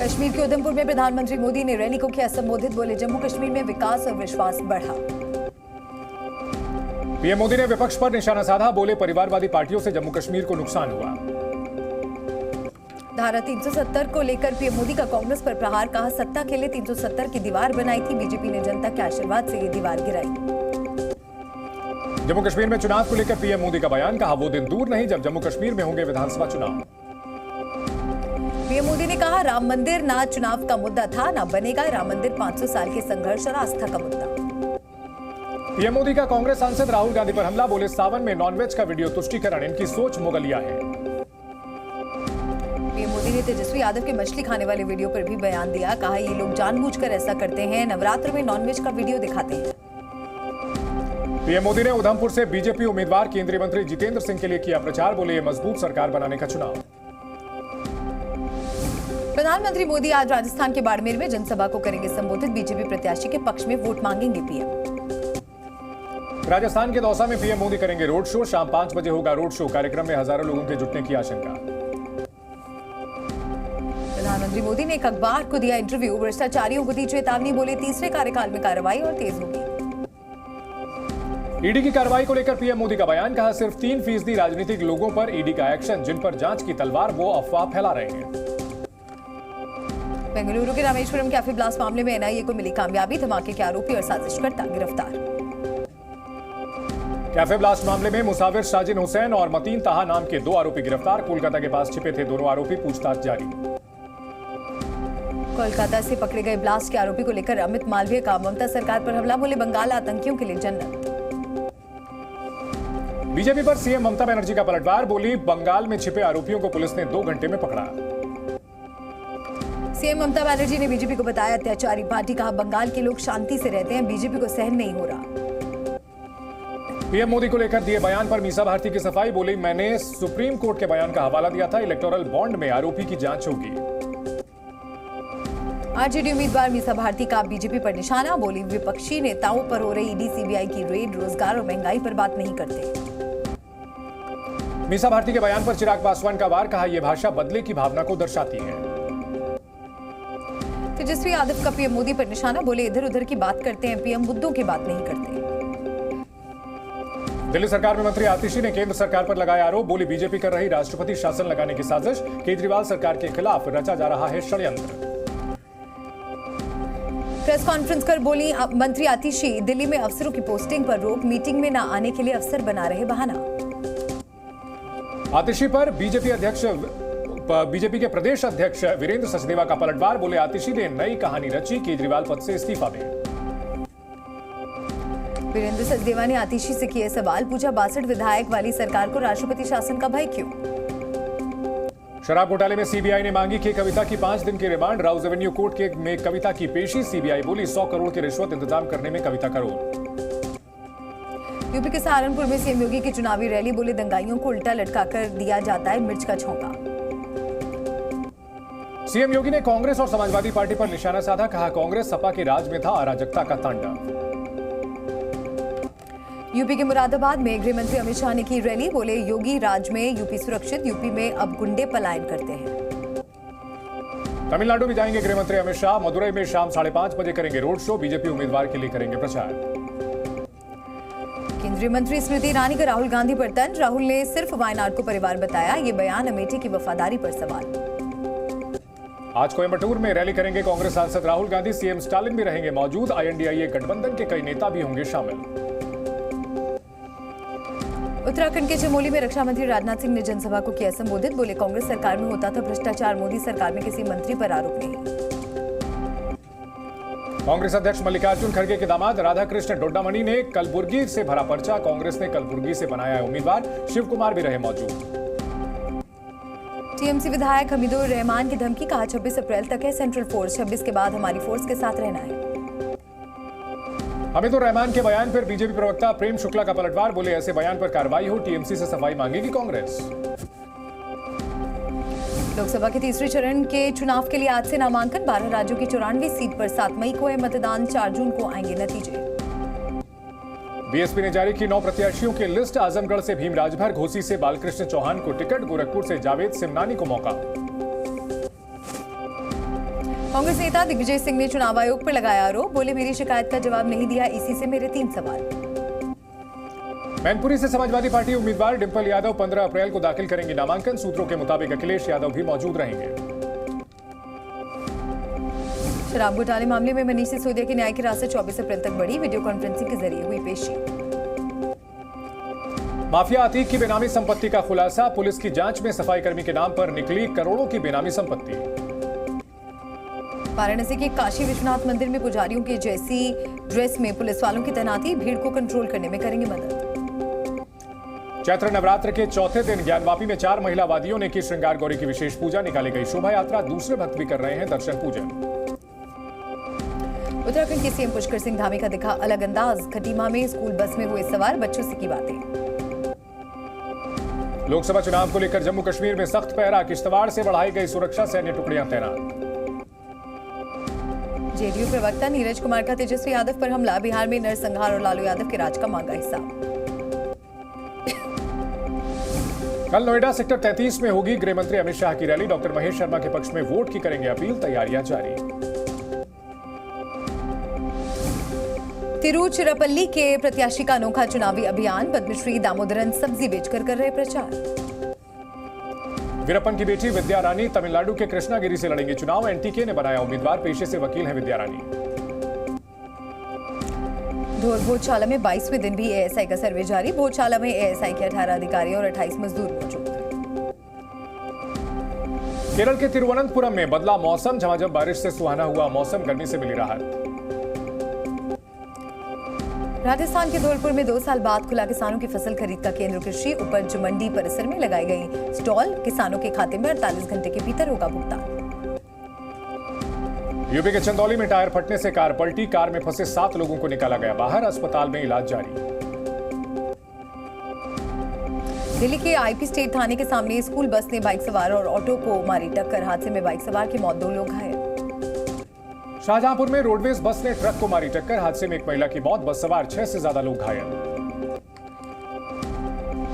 कश्मीर के उधमपुर में प्रधानमंत्री मोदी ने रैली को किया संबोधित। बोले जम्मू कश्मीर में विकास और विश्वास बढ़ा। पीएम मोदी ने विपक्ष पर निशाना साधा। बोले परिवारवादी पार्टियों से जम्मू कश्मीर को नुकसान हुआ। धारा 370 को लेकर पीएम मोदी का कांग्रेस पर प्रहार। कहा सत्ता के लिए 370 की दीवार बनाई थी, बीजेपी ने जनता के आशीर्वाद से ये दीवार गिराई। जम्मू कश्मीर में चुनाव को लेकर पीएम मोदी का बयान। कहा वो दिन दूर नहीं जब जम्मू कश्मीर में होंगे विधानसभा चुनाव। पीएम मोदी ने कहा राम मंदिर ना चुनाव का मुद्दा था, ना बनेगा राम मंदिर 500 साल के संघर्ष और आस्था का मुद्दा। पीएम मोदी का कांग्रेस सांसद राहुल गांधी पर हमला। बोले सावन में नॉनवेज का वीडियो तुष्टीकरण, इनकी सोच मुगलिया है। पीएम मोदी ने तेजस्वी यादव के मछली खाने वाले वीडियो पर भी बयान दिया। कहा ये लोग जानबूझकर ऐसा करते हैं, नवरात्र में नॉनवेज का वीडियो दिखाते हैं। पीएम मोदी ने उधमपुर से बीजेपी उम्मीदवार केंद्रीय मंत्री जितेंद्र सिंह के लिए किया प्रचार। बोले ये मजबूत सरकार बनाने का चुनाव। प्रधानमंत्री मोदी आज राजस्थान के बाड़मेर में जनसभा को करेंगे संबोधित। बीजेपी प्रत्याशी के पक्ष में वोट मांगेंगे पीएम। राजस्थान के दौसा में पीएम मोदी करेंगे रोड शो। शाम 5 बजे होगा रोड शो। कार्यक्रम में हजारों लोगों के जुटने की आशंका। प्रधानमंत्री मोदी ने एक अखबार को दिया इंटरव्यू। भ्रष्टाचारियों को दी चेतावनी। बोले तीसरे कार्यकाल में कार्रवाई और तेज होगी। ईडी की कार्रवाई को लेकर पीएम मोदी का बयान। कहा सिर्फ 3% राजनीतिक लोगों पर ईडी का एक्शन, जिन पर जांच की तलवार वो अफवाह फैला रहे हैं। बेंगलुरु के रामेश्वरम कैफे ब्लास्ट मामले में एनआईए को मिली कामयाबी। धमाके के आरोपी और साजिशकर्ता गिरफ्तार। कैफे ब्लास्ट मामले में मुसाविर साजिन हुसैन और मतीन ताहा नाम के 2 आरोपी गिरफ्तार। कोलकाता के पास छिपे थे दोनों आरोपी, पूछताछ जारी। कोलकाता से पकड़े गए ब्लास्ट के आरोपी को लेकर अमित मालवीय का ममता सरकार पर हमला। बोले बंगाल आतंकियों के लिए जन्नत। बीजेपी पर सीएम ममता बनर्जी का पलटवार। बोली बंगाल में छिपे आरोपियों को पुलिस ने 2 घंटे में पकड़ा। सीएम ममता बनर्जी ने बीजेपी को बताया अत्याचारी पार्टी। कहा बंगाल के लोग शांति से रहते हैं, बीजेपी को सहन नहीं हो रहा। पीएम मोदी को लेकर दिए बयान पर मीसा भारती की सफाई। बोली मैंने सुप्रीम कोर्ट के बयान का हवाला दिया था, इलेक्टोरल बॉन्ड में आरोपी की जांच होगी। आरजेडी उम्मीदवार मीसा भारती का बीजेपी पर निशाना। बोली विपक्षी नेताओं पर हो रही ईडी सीबीआई की रेड, रोजगार और महंगाई पर बात नहीं करते। मीसा भारती के बयान पर चिराग पासवान का वार। कहा यह भाषा बदले की भावना को दर्शाती है। तेजस्वी यादव का पीएम मोदी पर निशाना। बोले इधर उधर की बात करते हैं, पीएम मुद्दों की बात नहीं करते। दिल्ली सरकार में मंत्री आतिशी ने केंद्र सरकार पर लगाया आरोप। बोली बीजेपी कर रही राष्ट्रपति शासन लगाने की साजिश, केजरीवाल सरकार के खिलाफ रचा जा रहा है षड्यंत्र। प्रेस कॉन्फ्रेंस कर बोली मंत्री आतिशी, दिल्ली में अफसरों की पोस्टिंग पर रोक, मीटिंग में न आने के लिए अफसर बना रहे बहाना। आतिशी पर बीजेपी के प्रदेश अध्यक्ष वीरेंद्र सचदेवा का पलटवार। बोले आतिशी ने नई कहानी रची, केजरीवाल पद से इस्तीफा दें। वीरेंद्र सचदेवा ने आतिशी से किए सवाल। पूछा 62 विधायक वाली सरकार को राष्ट्रपति शासन का भय क्यों। शराब घोटाले में सीबीआई ने मांगी कि कविता की 5 दिन की रिमांड। राउज एवेन्यू कोर्ट में कविता की पेशी। सीबीआई बोली 100 करोड़ की रिश्वत इंतजाम करने में कविता करोड़। यूपी के सहारनपुर में सीएम योगी की चुनावी रैली। बोले दंगाइयों को उल्टा लटकाकर दिया जाता है मिर्च का छौंका। सीएम योगी ने कांग्रेस और समाजवादी पार्टी पर निशाना साधा। कहा कांग्रेस सपा के राज में था अराजकता का तांडव। यूपी के मुरादाबाद में गृह मंत्री अमित शाह ने की रैली। बोले योगी राज में यूपी सुरक्षित, यूपी में अब गुंडे पलायन करते हैं। तमिलनाडु में जाएंगे गृह मंत्री अमित शाह। मदुरई में शाम 5:30 बजे करेंगे रोड शो। बीजेपी उम्मीदवार के लिए करेंगे प्रचार। केंद्रीय मंत्री स्मृति ईरानी का राहुल गांधी पर तंज। राहुल ने सिर्फ वायनाड को परिवार बताया, ये बयान अमेठी की वफादारी पर सवाल। आज कोयम्बटूर में रैली करेंगे कांग्रेस सांसद राहुल गांधी। सीएम स्टालिन भी रहेंगे मौजूद। आईएनडीआईए गठबंधन के कई नेता भी होंगे शामिल। उत्तराखंड के चमोली में रक्षा मंत्री राजनाथ सिंह ने जनसभा को किया संबोधित। बोले कांग्रेस सरकार में होता था भ्रष्टाचार, मोदी सरकार में किसी मंत्री पर आरोप नहीं। कांग्रेस अध्यक्ष मल्लिकार्जुन खड़गे के दामाद राधाकृष्ण डोड्डामणि ने कलबुर्गी से भरा पर्चा। कांग्रेस ने कलबुर्गी से बनाया है उम्मीदवार। शिव कुमार भी रहे मौजूद। टीएमसी विधायक हमीदुर रहमान की धमकी। कहा 26 अप्रैल तक है सेंट्रल फोर्स, 26 के बाद हमारी फोर्स के साथ रहना है। हमीदुर रहमान के बयान पर बीजेपी प्रवक्ता प्रेम शुक्ला का पलटवार। बोले ऐसे बयान पर कार्रवाई हो, टीएमसी से सफाई मांगेगी कांग्रेस। लोकसभा के तीसरे चरण के चुनाव के लिए आज से नामांकन। 12 राज्यों की 94 सीट पर 7 मई को है मतदान। 4 जून को आएंगे नतीजे। बीएसपी ने जारी की 9 प्रत्याशियों की लिस्ट। आजमगढ़ से भीम राजभर, घोसी से बालकृष्ण चौहान को टिकट, गोरखपुर से जावेद सिमनानी को मौका। कांग्रेस नेता दिग्विजय सिंह ने चुनाव आयोग पर लगाया आरोप, बोले मेरी शिकायत का जवाब नहीं दिया, इसी से मेरे 3 सवाल। मैनपुरी से समाजवादी पार्टी उम्मीदवार डिंपल यादव 15 अप्रैल को दाखिल करेंगी नामांकन। सूत्रों के मुताबिक अखिलेश यादव भी मौजूद रहेंगे। शराब घोटाले मामले में मनीष सिसोदिया की न्यायिक हिरासत 24 अप्रैल तक बढ़ी, वीडियो कॉन्फ्रेंसिंग के जरिए हुई पेशी। माफिया अतीक की बेनामी संपत्ति का खुलासा, पुलिस की जांच में सफाई कर्मी के नाम पर निकली करोड़ों की बेनामी संपत्ति। वाराणसी के काशी विश्वनाथ मंदिर में पुजारियों की जैसी ड्रेस में पुलिस वालों की तैनाती, भीड़ को कंट्रोल करने में करेंगे मदद। चैत्र नवरात्र के चौथे दिन ज्ञानवापी में 4 महिला वादियों ने की श्रृंगार गौरी की विशेष पूजा, निकाली गई शोभा यात्रा, दूसरे भक्त भी कर रहे हैं दर्शन पूजन। उत्तराखंड के सीएम पुष्कर सिंह धामी का दिखा अलग अंदाज, खटीमा में स्कूल बस में हुए सवार बच्चों से की बातें। लोकसभा चुनाव को लेकर जम्मू कश्मीर में सख्त पहरा, किश्तवाड़ से बढ़ाई गई सुरक्षा, सैन्य टुकड़ियां तैनात। जेडीयू प्रवक्ता नीरज कुमार का तेजस्वी यादव पर हमला, बिहार में नरसंहार और लालू यादव के राज का मांगा हिसाब। कल नोएडा सेक्टर 33 में होगी गृह मंत्री अमित शाह की रैली, डॉक्टर महेश शर्मा के पक्ष में वोट की करेंगे अपील, तैयारियां जारी। तिरुचिरापल्ली के प्रत्याशी का अनोखा चुनावी अभियान, पद्मश्री दामोदरन सब्जी बेचकर कर रहे प्रचार। वीरप्पन की बेटी विद्या रानी तमिलनाडु के कृष्णागिरी से लड़ेंगे चुनाव, एनटीके ने बनाया उम्मीदवार, पेशे से वकील हैं विद्या रानी। ढोर भोजशाला में 22वें दिन भी एएसआई का सर्वे जारी, भोजशाला में एएसआई के 18 अधिकारी और 28 मजदूर मौजूद। केरल के तिरुवनंतपुरम में बदला मौसम, झमाझम बारिश से सुहाना हुआ मौसम, गर्मी से मिली राहत। राजस्थान के धौलपुर में 2 साल बाद खुला किसानों की फसल खरीद का केंद्र, कृषि उपज मंडी परिसर में लगाई गई स्टॉल, किसानों के खाते में 48 घंटे के भीतर होगा भुगतान। यूपी के चंदौली में टायर फटने से कार पलटी, कार में फंसे 7 लोगों को निकाला गया बाहर, अस्पताल में इलाज जारी। दिल्ली के आईपी स्टेट थाने के सामने स्कूल बस ने बाइक सवार और ऑटो को मारी टक्कर, हादसे में बाइक सवार की मौत, 2 लोग घायल। शाहजहांपुर में रोडवेज बस ने ट्रक को मारी टक्कर, हादसे में एक महिला की मौत, बस सवार 6 से ज्यादा लोग घायल।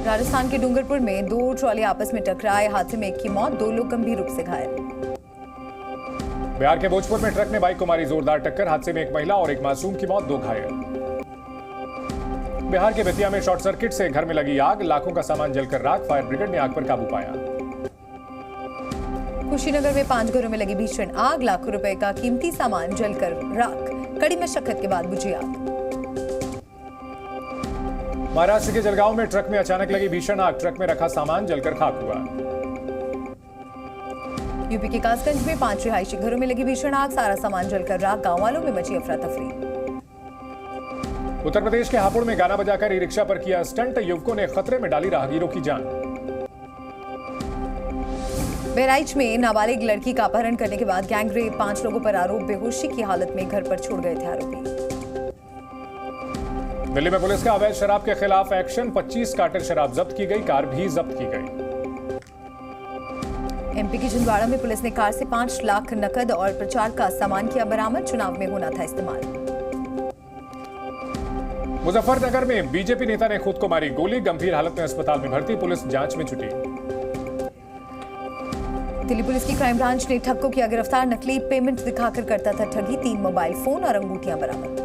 राजस्थान के डूंगरपुर में 2 ट्रॉली आपस में टकराए, हादसे में एक की मौत, 2 लोग गंभीर रूप से घायल। बिहार के भोजपुर में ट्रक ने बाइक को मारी जोरदार टक्कर, हादसे में एक महिला और एक मासूम की मौत, 2 घायल। बिहार के बेतिया में शॉर्ट सर्किट से घर में लगी आग, लाखों का सामान जलकर राख, फायर ब्रिगेड ने आग पर काबू पाया। कुशीनगर में 5 घरों में लगी भीषण आग, लाखों रुपए का कीमती सामान जलकर राख, कड़ी मशक्कत के बाद बुझी आग। महाराष्ट्र के जलगांव में ट्रक में अचानक लगी भीषण आग, ट्रक में रखा सामान जलकर खाक हुआ। यूपी के कासगंज में 5 रिहायशी घरों में लगी भीषण आग, सारा सामान जलकर राख, गांव वालों में मची अफरा तफरी। उत्तर प्रदेश के हापुड़ में गाना बजाकर ई रिक्शा पर किया स्टंट, युवकों ने खतरे में डाली राहगीरों की जान। बहराइच में नाबालिग लड़की का अपहरण करने के बाद गैंगरेप, 5 लोगों पर आरोप, बेहोशी की हालत में घर पर छोड़ गए थे आरोपी। दिल्ली में पुलिस का अवैध शराब के खिलाफ एक्शन, 25 कार्टन शराब जब्त की गई, कार भी जब्त की गई। एमपी की छिंदवाड़ा में पुलिस ने कार से 5 लाख नकद और प्रचार का सामान किया बरामद, चुनाव में होना था इस्तेमाल। मुजफ्फरनगर में बीजेपी नेता ने खुद को मारी गोली, गंभीर हालत में अस्पताल में भर्ती, पुलिस जांच में जुटी। दिल्ली पुलिस की क्राइम ब्रांच ने ठग को किया गिरफ्तार, नकली पेमेंट दिखाकर करता था ठगी, 3 मोबाइल फोन और अंगूठियां बरामद।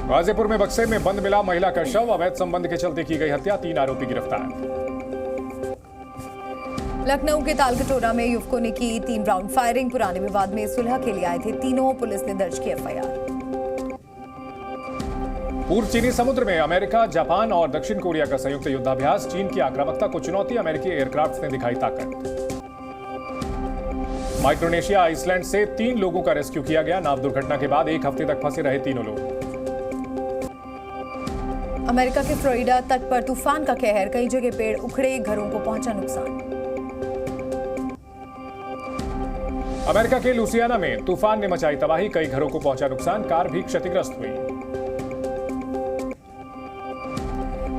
गाजीपुर में बक्से में बंद मिला महिला का शव, अवैध संबंध के चलते की गई हत्या, 3 आरोपी गिरफ्तार। लखनऊ के तालकटोरा में युवकों ने की 3 राउंड फायरिंग, पुराने विवाद में सुलह के लिए आए थे तीनों, पुलिस ने दर्ज की एफआईआर। पूर्व चीनी समुद्र में अमेरिका, जापान और दक्षिण कोरिया का संयुक्त युद्धाभ्यास, चीन की आक्रामकता को चुनौती, अमेरिकी एयरक्राफ्ट ने दिखाई ताकत। माइक्रोनेशिया आइसलैंड से 3 लोगों का रेस्क्यू किया गया, नाव दुर्घटना के बाद 1 हफ्ते तक फंसे रहे तीनों लोग। अमेरिका के फ्लोरिडा तट पर तूफान का कहर, कई जगह पेड़ उखड़े, घरों को पहुंचा नुकसान। अमेरिका के लुसियाना में तूफान ने मचाई तबाही, कई घरों को पहुंचा नुकसान, कार भी क्षतिग्रस्त हुई।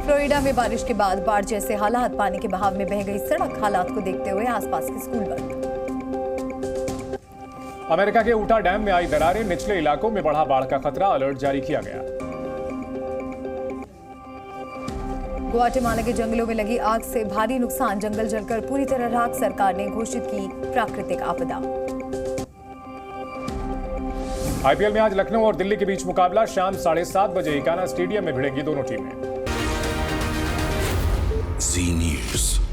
फ्लोरिडा में बारिश के बाद बाढ़ जैसे हालात, पानी के बहाव में बह गई सड़क, हालात को देखते हुए आसपास के स्कूल बंद। अमेरिका के ऊटा डैम में आई दरारें, निचले इलाकों में बढ़ा बाढ़ का खतरा, अलर्ट जारी किया गया। ग्वाटेमाला के जंगलों में लगी आग से भारी नुकसान, जंगल जलकर पूरी तरह राख, सरकार ने घोषित की प्राकृतिक आपदा। आईपीएल में आज लखनऊ और दिल्ली के बीच मुकाबला शाम 7:30 बजे इकाना स्टेडियम में भिड़ेंगी दोनों टीमें। जी न्यूज़।